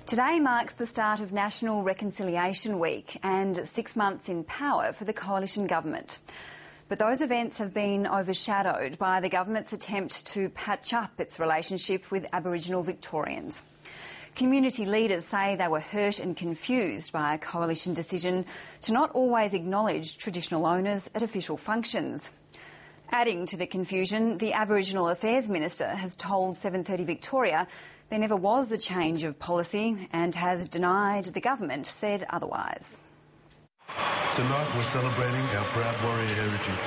Today marks the start of National Reconciliation Week and 6 months in power for the coalition government. But those events have been overshadowed by the government's attempt to patch up its relationship with Aboriginal Victorians. Community leaders say they were hurt and confused by a coalition decision to not always acknowledge traditional owners at official functions. Adding to the confusion, the Aboriginal Affairs Minister has told 7:30 Victoria there never was a change of policy and has denied the government said otherwise. Tonight we're celebrating our proud warrior heritage.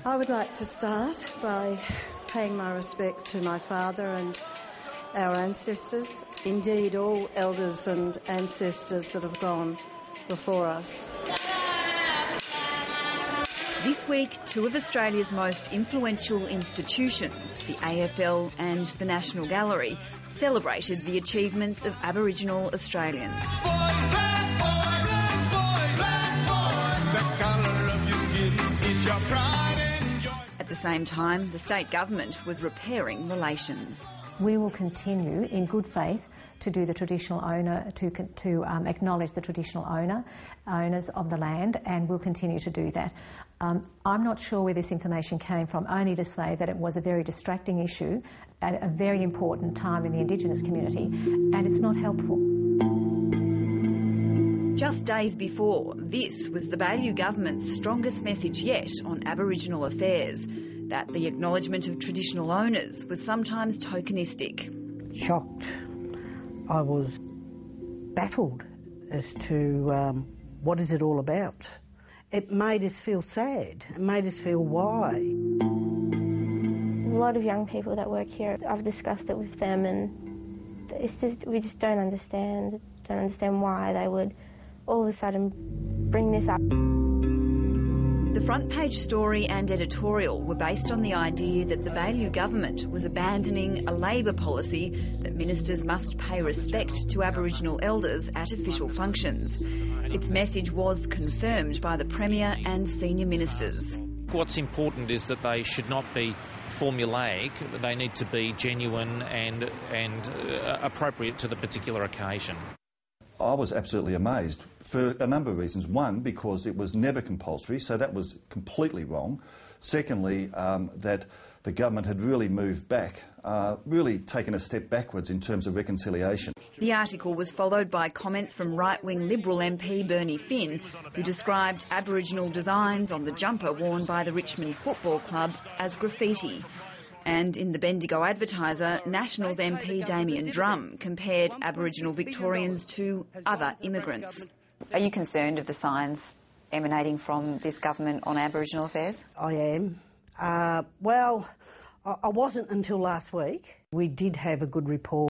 I would like to start by paying my respect to my father and our ancestors, indeed all elders and ancestors that have gone before us. This week, two of Australia's most influential institutions, the AFL and the National Gallery, celebrated the achievements of Aboriginal Australians. At the same time, the state government was repairing relations. We will continue in good faith to do the traditional owner, to acknowledge the traditional owners of the land, and we'll continue to do that. I'm not sure where this information came from, only to say that it was a very distracting issue at a very important time in the Indigenous community, and it's not helpful. Just days before, this was the Baillieu government's strongest message yet on Aboriginal affairs, that the acknowledgement of traditional owners was sometimes tokenistic. Shocked. I was baffled as to what is it all about. It made us feel sad. It made us feel why. A lot of young people that work here, I've discussed it with them, and we just don't understand why they would all of a sudden bring this up. The front page story and editorial were based on the idea that the Baillieu government was abandoning a Labor policy that ministers must pay respect to Aboriginal elders at official functions. Its message was confirmed by the Premier and senior ministers. What's important is that they should not be formulaic. They need to be genuine and appropriate to the particular occasion. I was absolutely amazed for a number of reasons. One, because it was never compulsory, so that was completely wrong. Secondly, that the government had really moved back, really taken a step backwards in terms of reconciliation. The article was followed by comments from right-wing Liberal MP Bernie Finn, who described Aboriginal designs on the jumper worn by the Richmond Football Club as graffiti. And in the Bendigo Advertiser, Nationals MP Damien Drum compared Aboriginal Victorians to other immigrants. Are you concerned of the signs emanating from this government on Aboriginal affairs? I am. Well, I wasn't until last week. We did have a good report.